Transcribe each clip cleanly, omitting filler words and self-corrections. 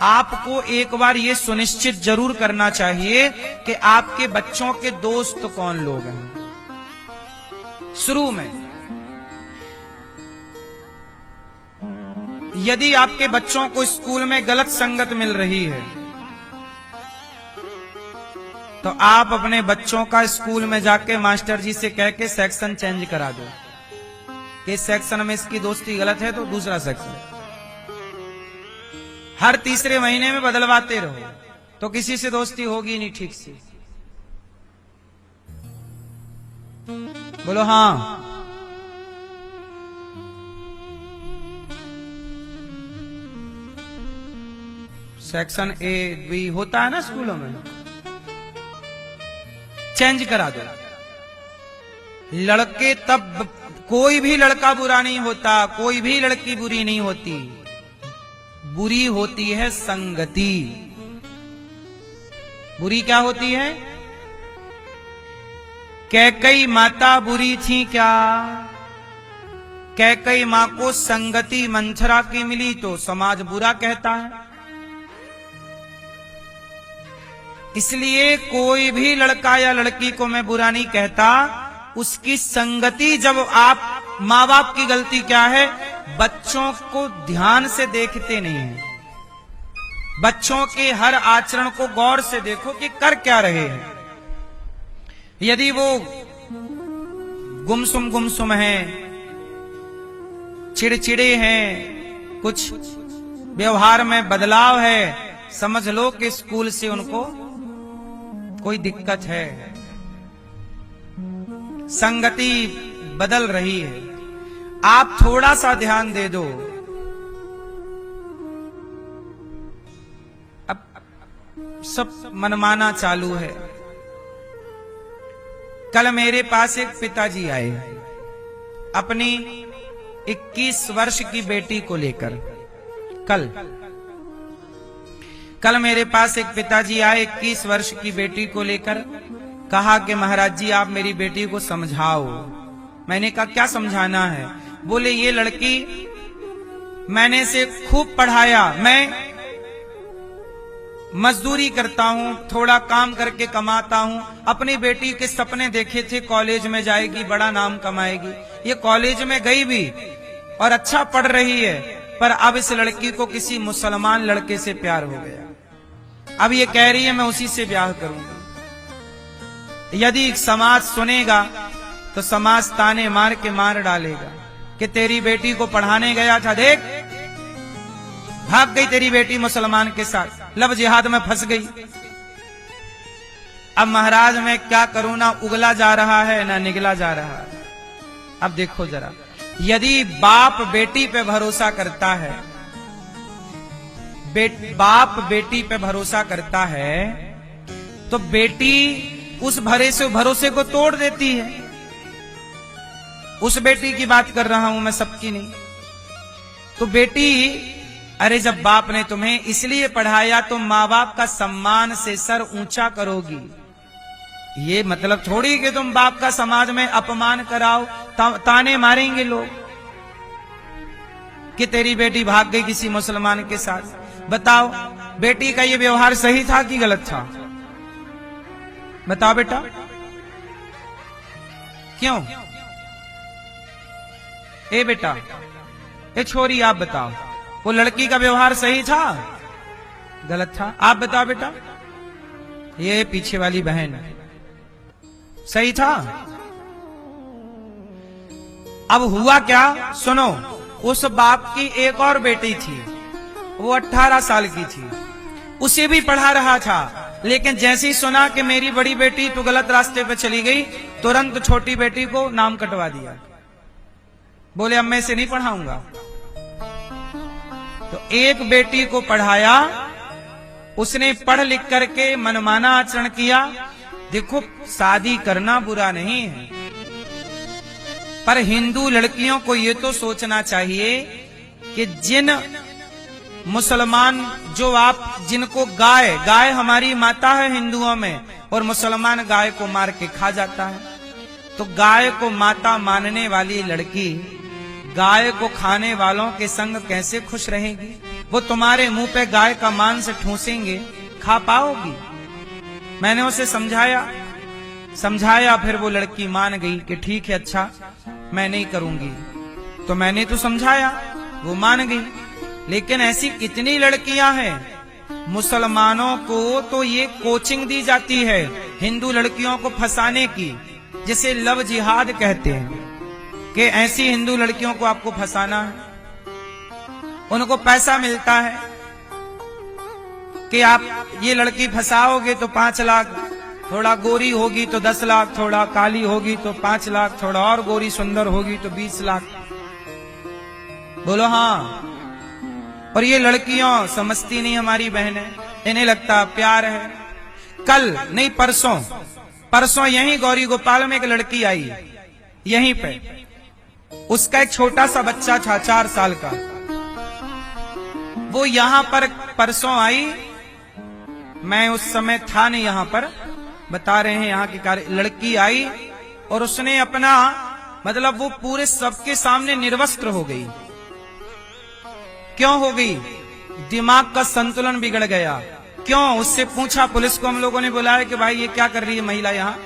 आपको एक बार ये सुनिश्चित जरूर करना चाहिए कि आपके बच्चों के दोस्त कौन लोग हैं। शुरू में यदि आपके बच्चों को स्कूल में गलत संगत मिल रही है तो आप अपने बच्चों का स्कूल में जाके मास्टर जी से कह के सेक्शन चेंज करा दो कि सेक्शन में इसकी दोस्ती गलत है तो दूसरा सेक्शन। हर तीसरे महीने में बदलवाते रहो तो किसी से दोस्ती होगी नहीं ठीक से। बोलो हाँ। सेक्शन ए बी होता है ना स्कूलों में, चेंज करा दो। लड़के तब, कोई भी लड़का बुरा नहीं होता, कोई भी लड़की बुरी नहीं होती, बुरी होती है संगति। बुरी क्या होती है? कैकई माता बुरी थी क्या? कैकई मां को संगति मंथरा की मिली तो समाज बुरा कहता है। इसलिए कोई भी लड़का या लड़की को मैं बुरा नहीं कहता, उसकी संगति। जब आप माँ बाप की गलती क्या है, बच्चों को ध्यान से देखते नहीं है। बच्चों के हर आचरण को गौर से देखो कि कर क्या रहे हैं। यदि वो गुमसुम हैं, चिड़चिड़े हैं, कुछ व्यवहार में बदलाव है, समझ लो कि स्कूल से उनको कोई दिक्कत है, संगति बदल रही है। आप थोड़ा सा ध्यान दे दो। अब सब मनमाना चालू है। कल मेरे पास एक पिताजी आए अपनी 21 वर्ष की बेटी को लेकर। कल मेरे पास एक पिताजी आए 21 वर्ष की बेटी को लेकर। कहा कि महाराज जी आप मेरी बेटी को समझाओ। मैंने कहा क्या समझाना है? बोले ये लड़की मैंने इसे खूब पढ़ाया, मैं मजदूरी करता हूं, थोड़ा काम करके कमाता हूं। अपनी बेटी के सपने देखे थे कॉलेज में जाएगी, बड़ा नाम कमाएगी। ये कॉलेज में गई भी और अच्छा पढ़ रही है, पर अब इस लड़की को किसी मुसलमान लड़के से प्यार हो गया। अब ये कह रही है मैं उसी से ब्याह करूंगी। यदि समाज सुनेगा तो समाज ताने मार के मार डालेगा कि तेरी बेटी को पढ़ाने गया था, देख भाग गई तेरी बेटी मुसलमान के साथ, लब जिहाद में फंस गई। अब महाराज मैं क्या करूं, ना उगला जा रहा है ना निगला जा रहा है। अब देखो जरा, यदि बाप बेटी पे भरोसा करता है, बाप बेटी पे भरोसा करता है तो बेटी उस भरोसे को तोड़ देती है। उस बेटी की बात कर रहा हूं मैं, सबकी नहीं। तो बेटी, अरे जब बाप ने तुम्हें इसलिए पढ़ाया तो माँ बाप का सम्मान से सर ऊंचा करोगी। ये मतलब थोड़ी कि तुम बाप का समाज में अपमान कराओ, ताने मारेंगे लोग कि तेरी बेटी भाग गई किसी मुसलमान के साथ। बताओ बेटी का ये व्यवहार सही था कि गलत था? बताओ बेटा, क्यों? ए बेटा, ए छोरी, आप बताओ वो लड़की का व्यवहार सही था गलत था? आप बताओ बेटा। ये पीछे वाली बहन, सही था? अब हुआ क्या सुनो। उस बाप की एक और बेटी थी, वो 18 साल की थी, उसे भी पढ़ा रहा था, लेकिन जैसे ही सुना कि मेरी बड़ी बेटी तो गलत रास्ते पे चली गई, तुरंत छोटी बेटी को नाम कटवा दिया। बोले अब मैं इसे नहीं पढ़ाऊंगा। तो एक बेटी को पढ़ाया, उसने पढ़ लिख करके मनमाना आचरण किया। देखो शादी करना बुरा नहीं है, पर हिंदू लड़कियों को ये तो सोचना चाहिए कि जिन मुसलमान, जो आप जिनको गाय हमारी माता है हिंदुओं में, और मुसलमान गाय को मार के खा जाता है, तो गाय को माता मानने वाली लड़की गाय को खाने वालों के संग कैसे खुश रहेगी? वो तुम्हारे मुंह पे गाय का मांस ठूसेंगे, खा पाओगी? मैंने उसे समझाया, फिर वो लड़की मान गई कि ठीक है, अच्छा मैं नहीं करूंगी। तो मैंने तो समझाया, वो मान गई। लेकिन ऐसी कितनी लड़कियां हैं, मुसलमानों को तो ये कोचिंग दी जाती है हिंदू लड़कियों को फंसाने की, जिसे लव जिहाद कहते हैं, कि ऐसी हिंदू लड़कियों को आपको फंसाना है। उनको पैसा मिलता है कि आप ये लड़की फंसाओगे तो 5 लाख, थोड़ा गोरी होगी तो 10 लाख, थोड़ा काली होगी तो 5 लाख, थोड़ा और गोरी सुंदर होगी तो 20 लाख। बोलो हाँ। और ये लड़कियां समझती नहीं हमारी बहनें, इन्हें लगता प्यार है। कल नहीं परसों यहीं गौरी गोपाल में एक लड़की आई, यहीं पे उसका एक छोटा सा बच्चा था 4 साल का। वो यहां पर परसों आई, मैं उस समय था नहीं यहां पर, बता रहे हैं यहाँ की कार्य। लड़की आई और उसने अपना मतलब वो पूरे सबके सामने निर्वस्त्र हो गई। क्यों हो गई? दिमाग का संतुलन बिगड़ गया। क्यों? उससे पूछा, पुलिस को हम लोगों ने बुलाया कि भाई ये क्या कर रही है महिला यहाँ।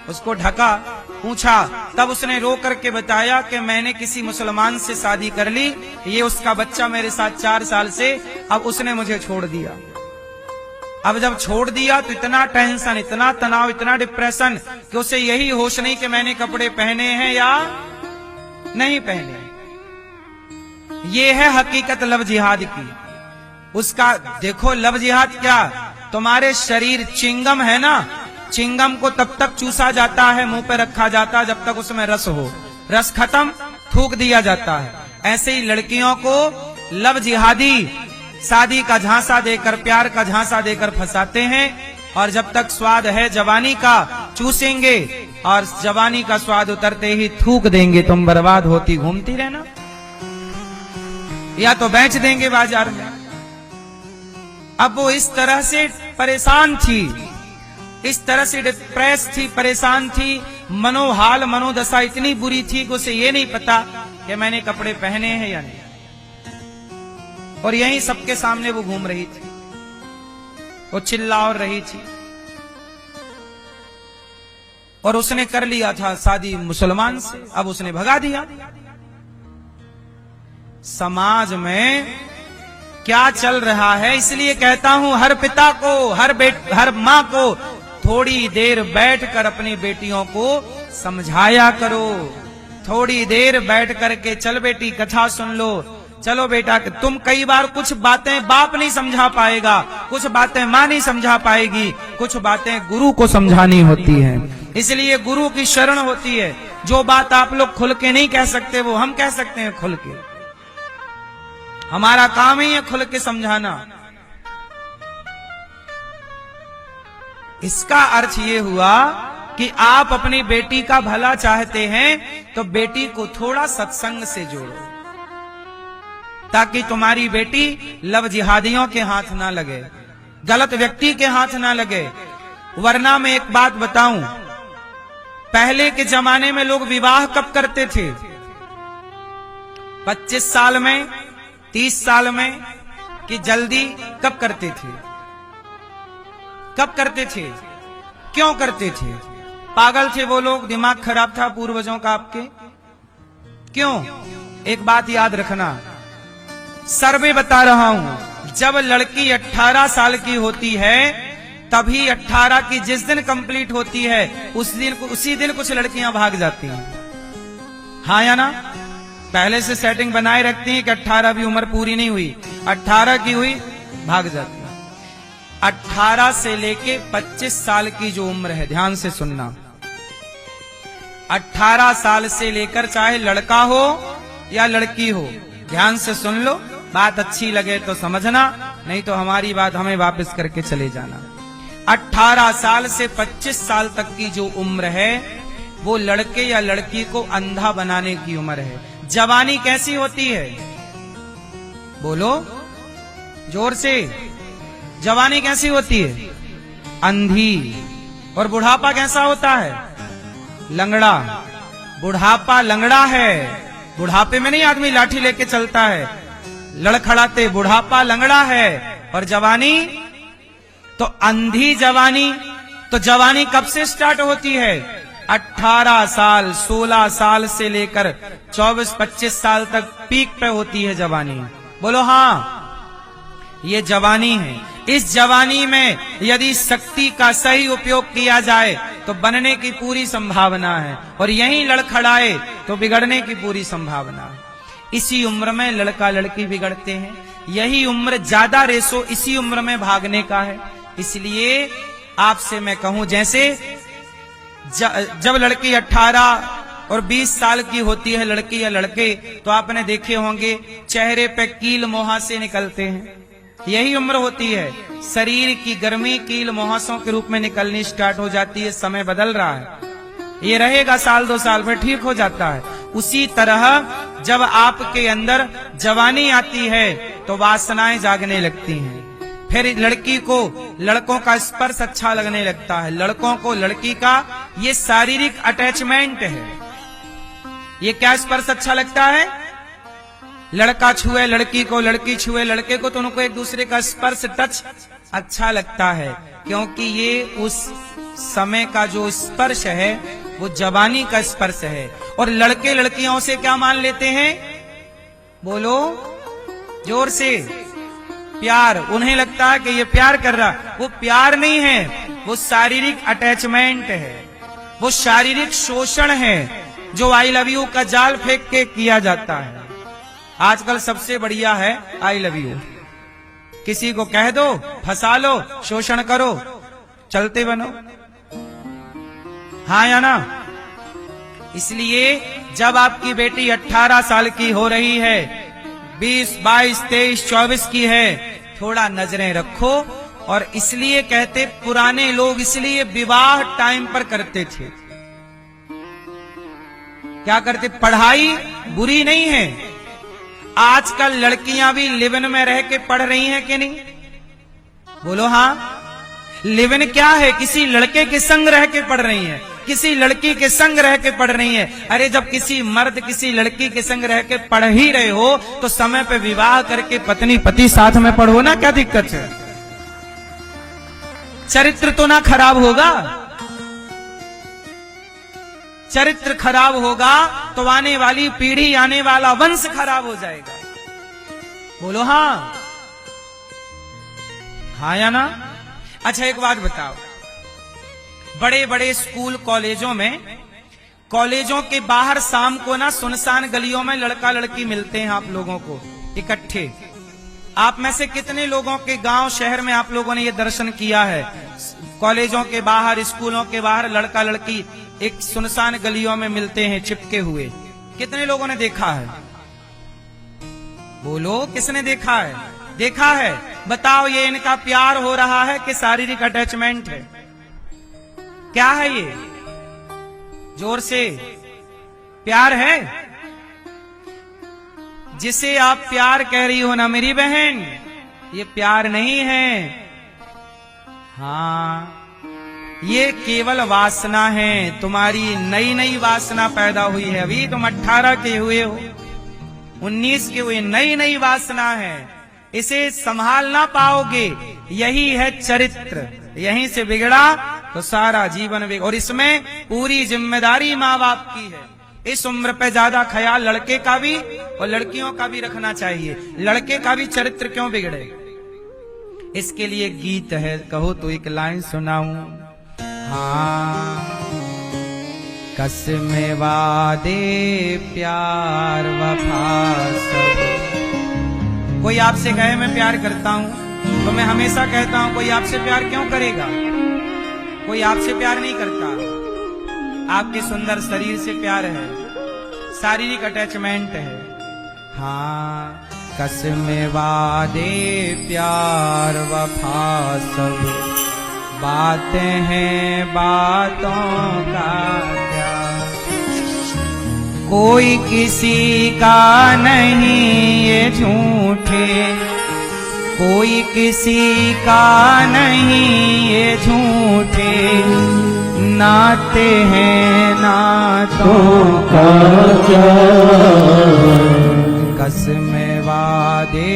उसको ढका, पूछा, तब उसने रो करके बताया कि मैंने किसी मुसलमान से शादी कर ली, ये उसका बच्चा मेरे साथ 4 साल से, अब उसने मुझे छोड़ दिया। अब जब छोड़ दिया तो इतना टेंशन, इतना तनाव, इतना डिप्रेशन कि उसे यही होश नहीं कि मैंने कपड़े पहने हैं या नहीं पहने। ये है हकीकत लव जिहाद की। उसका देखो, लव जिहाद क्या, तुम्हारे शरीर चिंगम है ना, चिंगम को तब तक चूसा जाता है, मुंह पे रखा जाता है जब तक उसमें रस हो, रस खत्म थूक दिया जाता है। ऐसे ही लड़कियों को लव जिहादी शादी का झांसा देकर, प्यार का झांसा देकर फंसाते हैं, और जब तक स्वाद है जवानी का चूसेंगे, और जवानी का स्वाद उतरते ही थूक देंगे, तुम बर्बाद होती घूमती रहना, या तो बेच देंगे बाजार में। अब वो इस तरह से परेशान थी, इस तरह से डिप्रेस थी, परेशान थी, मनोहाल मनोदशा इतनी बुरी थी कि उसे ये नहीं पता कि मैंने कपड़े पहने हैं या नहीं। और यहीं सबके सामने वो घूम रही थी, वो चिल्ला और रही थी, और उसने कर लिया था शादी मुसलमान से, अब उसने भगा दिया। समाज में क्या चल रहा है, इसलिए कहता हूं हर पिता को, हर मां को थोड़ी देर बैठकर अपनी बेटियों को समझाया करो। थोड़ी देर बैठ करके, चल बेटी कथा सुन लो, चलो बेटा, तुम कई बार कुछ बातें बाप नहीं समझा पाएगा, कुछ बातें माँ नहीं समझा पाएगी, कुछ बातें गुरु को समझानी होती हैं। इसलिए गुरु की शरण होती है। जो बात आप लोग खुल के नहीं कह सकते वो हम कह सकते हैं खुल के। हमारा काम ही है खुल के समझाना। इसका अर्थ ये हुआ कि आप अपनी बेटी का भला चाहते हैं तो बेटी को थोड़ा सत्संग से जोड़ो, ताकि तुम्हारी बेटी लव जिहादियों के हाथ ना लगे, गलत व्यक्ति के हाथ ना लगे। वरना मैं एक बात बताऊं, पहले के जमाने में लोग विवाह कब करते थे? 25 साल में, 30 साल में, कि जल्दी कब करते थे? कब करते थे? क्यों करते थे? पागल थे वो लोग? दिमाग खराब था पूर्वजों का आपके? क्यों? एक बात याद रखना, सर्वे बता रहा हूं, जब लड़की 18 साल की होती है तभी 18 की जिस दिन कंप्लीट होती है उसी दिन कुछ लड़कियां भाग जाती हैं। हाँ या ना? पहले से सेटिंग बनाए रखती हैं कि 18 भी उम्र पूरी नहीं हुई, 18 की हुई भाग जाती है। 18 से लेके 25 साल की जो उम्र है, ध्यान से सुनना, 18 साल से लेकर चाहे लड़का हो या लड़की हो, ध्यान से सुन लो, बात अच्छी लगे तो समझना, नहीं तो हमारी बात हमें वापस करके चले जाना। 18 साल से 25 साल तक की जो उम्र है वो लड़के या लड़की को अंधा बनाने की उम्र है। जवानी कैसी होती है? बोलो जोर से, जवानी कैसी होती है? अंधी। और बुढ़ापा कैसा होता है? लंगड़ा। बुढ़ापा लंगड़ा है। बुढ़ापे में नहीं आदमी लाठी लेके चलता है, लड़खड़ाते बुढ़ापा लंगड़ा है, और जवानी तो अंधी जवानी। तो जवानी कब से स्टार्ट होती है? 18 साल, 16 साल से लेकर 24-25 साल तक पीक पे होती है जवानी। बोलो हाँ, ये जवानी है। इस जवानी में यदि शक्ति का सही उपयोग किया जाए तो बनने की पूरी संभावना है, और यहीं लड़खड़ाए तो बिगड़ने की पूरी संभावना है। इसी उम्र में लड़का लड़की बिगड़ते हैं। यही उम्र, ज्यादा रेशो इसी उम्र में भागने का है। इसलिए आपसे मैं कहूं, जैसे जब लड़की 18 और 20 साल की होती है, लड़की या लड़के, तो आपने देखे होंगे चेहरे पे कील मुहासे निकलते हैं। यही उम्र होती है, शरीर की गर्मी कील मुहासों के रूप में निकलनी स्टार्ट हो जाती है। समय बदल रहा है, ये रहेगा 1-2 साल में ठीक हो जाता है। उसी तरह जब आपके अंदर जवानी आती है तो वासनाएं जागने लगती हैं। फिर लड़की को लड़कों का स्पर्श अच्छा लगने लगता है, लड़कों को लड़की का ये शारीरिक अटैचमेंट है। ये क्या स्पर्श अच्छा लगता है? लड़का छुए लड़की को, लड़की छुए लड़के को, तो उनको एक दूसरे का स्पर्श, टच अच्छा लगता है, क्योंकि ये उस समय का जो स्पर्श है वो जवानी का स्पर्श है। और लड़के लड़कियों से क्या मान लेते हैं? बोलो जोर से, प्यार। उन्हें लगता है कि ये प्यार कर रहा, वो प्यार नहीं है, वो शारीरिक अटैचमेंट है, वो शारीरिक शोषण है, जो आई लव यू का जाल फेंक के किया जाता है। आजकल सबसे बढ़िया है आई लव यू। किसी को कह दो, फंसा लो, शोषण करो, चलते बनो, हाँ या ना? इसलिए जब आपकी बेटी 18 साल की हो रही है, 20, 22, 23, 24 की है, थोड़ा नजरें रखो। और इसलिए कहते पुराने लोग इसलिए विवाह टाइम पर करते थे। क्या करते? पढ़ाई बुरी नहीं है। आजकल लड़कियां भी लिव इन में रह के पढ़ रही हैं कि नहीं? बोलो हाँ। लिव इन क्या है? किसी लड़के के संग रह के पढ़ रही हैं, किसी लड़की के संग रह के पढ़ रही हैं। अरे जब किसी मर्द किसी लड़की के संग रह के पढ़ ही रहे हो तो समय पे विवाह करके पत्नी पति साथ में पढ़ो ना, क्या दिक्कत है? चरित्र तो ना खराब होगा? चरित्र खराब होगा तो आने वाली पीढ़ी, आने वाला वंश खराब हो जाएगा। बोलो हाँ, हाँ या ना? अच्छा एक बात बताओ, बड़े बड़े स्कूल कॉलेजों में, कॉलेजों के बाहर शाम को ना सुनसान गलियों में लड़का लड़की मिलते हैं आप लोगों को इकट्ठे। आप में से कितने लोगों के गांव शहर में आप लोगों ने ये दर्शन किया है? कॉलेजों के बाहर, स्कूलों के बाहर लड़का लड़की एक सुनसान गलियों में मिलते हैं चिपके हुए। कितने लोगों ने देखा है? बोलो किसने देखा है? देखा है? बताओ ये इनका प्यार हो रहा है कि शारीरिक अटैचमेंट है? क्या है ये? जोर से, प्यार है? जिसे आप प्यार कह रही हो ना मेरी बहन, ये प्यार नहीं है। हाँ, ये केवल वासना है। तुम्हारी नई नई वासना पैदा हुई है। अभी तुम 18 के हुए हो, 19 के हुए, नई नई वासना है। इसे संभाल ना पाओगे। यही है चरित्र। यहीं से बिगड़ा तो सारा जीवन बिगड़। और इसमें पूरी जिम्मेदारी माँ बाप की है। इस उम्र पे ज्यादा ख्याल लड़के का भी और लड़कियों का भी रखना चाहिए। लड़के का भी चरित्र क्यों बिगड़े? इसके लिए गीत है, कहो तो एक लाइन सुनाऊं। हाँ, कसमें वादे प्यार वफा सब। कोई आपसे कहे मैं प्यार करता हूं तो मैं हमेशा कहता हूं कोई आपसे प्यार क्यों करेगा? कोई आपसे प्यार नहीं करता। आपके सुंदर शरीर से प्यार है, शारीरिक अटैचमेंट है। हाँ, कसमें वादे प्यार वफा सब, बातें हैं बातों का क्या। कोई किसी का नहीं ये झूठे, कोई किसी का नहीं ये झूठे। नाते हैं नातों का क्या, कसमें वादे दे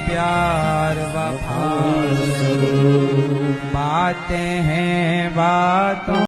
प्यार वफा, बातें हैं बातों